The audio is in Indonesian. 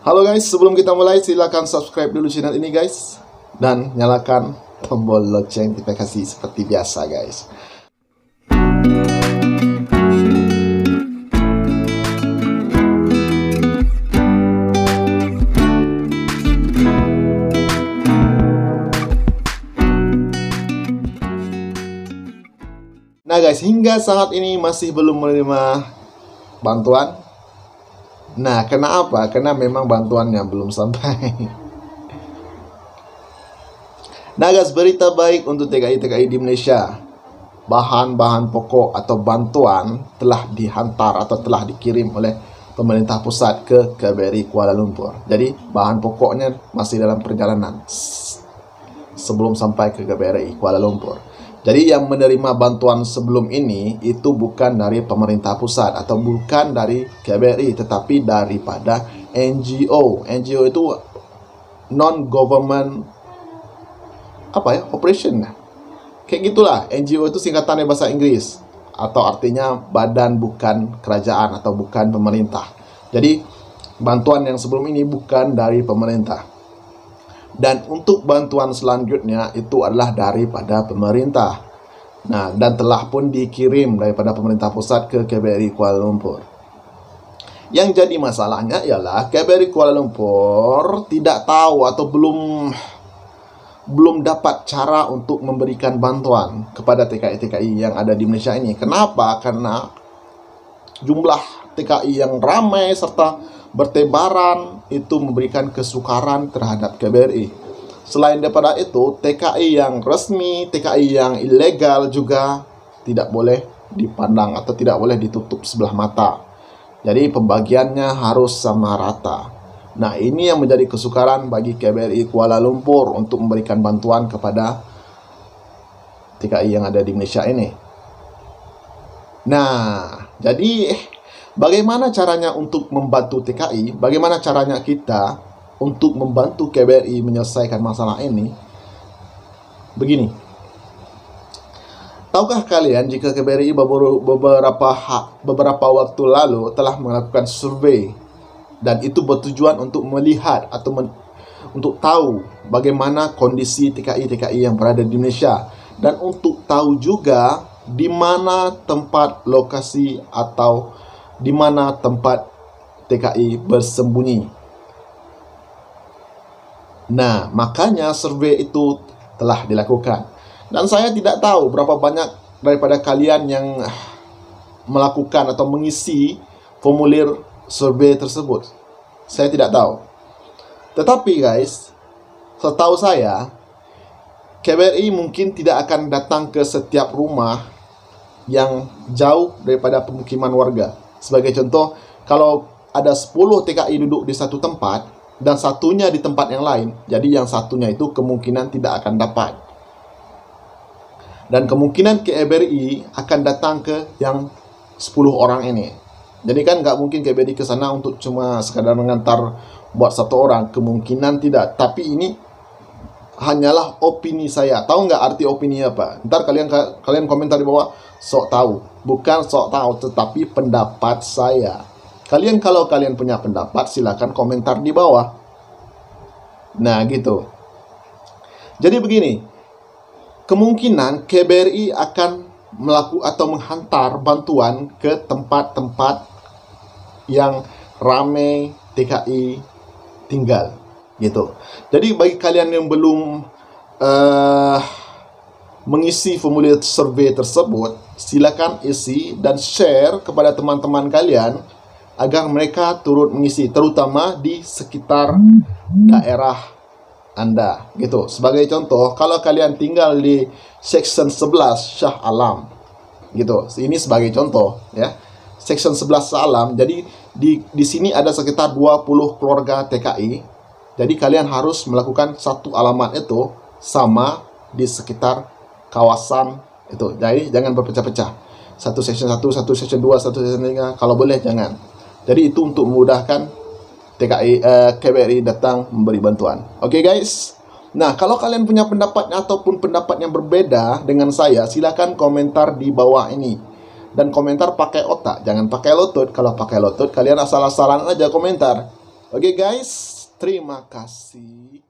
Halo guys, sebelum kita mulai silakan subscribe dulu channel ini guys, dan nyalakan tombol lonceng notifikasi seperti biasa guys. Nah guys, hingga saat ini masih belum menerima bantuan. Nah, kenapa? Karena memang bantuannya belum sampai. Nah guys, berita baik untuk TKI-TKI di Malaysia. Bahan-bahan pokok atau bantuan telah dihantar atau telah dikirim oleh pemerintah pusat ke KBRI Kuala Lumpur. Jadi, bahan pokoknya masih dalam perjalanan sebelum sampai ke KBRI Kuala Lumpur. Jadi yang menerima bantuan sebelum ini itu bukan dari pemerintah pusat atau bukan dari KBRI, tetapi daripada NGO. NGO itu non-government operation. Kayak gitulah. NGO itu singkatannya bahasa Inggris, atau artinya badan bukan kerajaan atau bukan pemerintah. Jadi bantuan yang sebelum ini bukan dari pemerintah. Dan untuk bantuan selanjutnya itu adalah daripada pemerintah. Nah, dan telah pun dikirim daripada pemerintah pusat ke KBRI Kuala Lumpur. Yang jadi masalahnya ialah KBRI Kuala Lumpur tidak tahu atau belum dapat cara untuk memberikan bantuan kepada TKI-TKI yang ada di Malaysia ini. Kenapa? Karena jumlah TKI yang ramai serta bertebaran itu memberikan kesukaran terhadap KBRI. Selain daripada itu, TKI yang resmi, TKI yang ilegal juga tidak boleh dipandang atau tidak boleh ditutup sebelah mata. Jadi pembagiannya harus sama rata. Nah, ini yang menjadi kesukaran bagi KBRI Kuala Lumpur untuk memberikan bantuan kepada TKI yang ada di Malaysia ini. Nah, jadi bagaimana caranya untuk membantu TKI? Bagaimana caranya kita untuk membantu KBRI menyelesaikan masalah ini? Begini. Tahukah kalian jika KBRI beberapa waktu lalu telah melakukan survei, dan itu bertujuan untuk melihat atau untuk tahu bagaimana kondisi TKI-TKI yang berada di Malaysia, dan untuk tahu juga di mana tempat lokasi atau di mana tempat TKI bersembunyi. Nah, makanya survei itu telah dilakukan. Dan saya tidak tahu berapa banyak daripada kalian yang melakukan atau mengisi formulir survei tersebut. Saya tidak tahu. Tetapi guys, setahu saya, KBRI mungkin tidak akan datang ke setiap rumah yang jauh daripada pemukiman warga. Sebagai contoh, kalau ada 10 TKI duduk di satu tempat dan satunya di tempat yang lain, jadi yang satunya itu kemungkinan tidak akan dapat. Dan kemungkinan KBRI akan datang ke yang 10 orang ini. Jadi kan nggak mungkin KBRI ke sana untuk cuma sekadar mengantar buat satu orang. Kemungkinan tidak. Tapi ini hanyalah opini saya. Tahu nggak arti opini apa? Ntar kalian komentar di bawah. Sok tahu. Bukan sok tahu, tetapi pendapat saya. Kalau kalian punya pendapat, silakan komentar di bawah. Nah, gitu. Jadi begini. Kemungkinan KBRI akan melakukan atau menghantar bantuan ke tempat-tempat yang ramai TKI tinggal, gitu. Jadi bagi kalian yang belum mengisi formulir survei tersebut, silakan isi dan share kepada teman-teman kalian agar mereka turut mengisi, terutama di sekitar daerah Anda, gitu. Sebagai contoh, kalau kalian tinggal di Section 11 Shah Alam, gitu. Ini sebagai contoh, ya. Section 11 Shah Alam. Jadi di sini ada sekitar 20 keluarga TKI. Jadi kalian harus melakukan satu alamat itu sama di sekitar kawasan itu. Jadi jangan berpecah-pecah. Satu section 1, satu section 2, satu section 3. Kalau boleh jangan. Jadi itu untuk memudahkan KBRI datang memberi bantuan. Oke guys. Nah, kalau kalian punya pendapat ataupun pendapat yang berbeda dengan saya, silakan komentar di bawah ini. Dan komentar pakai otak, jangan pakai lutut. Kalau pakai lutut, kalian asal-asalan aja komentar. Oke guys, terima kasih.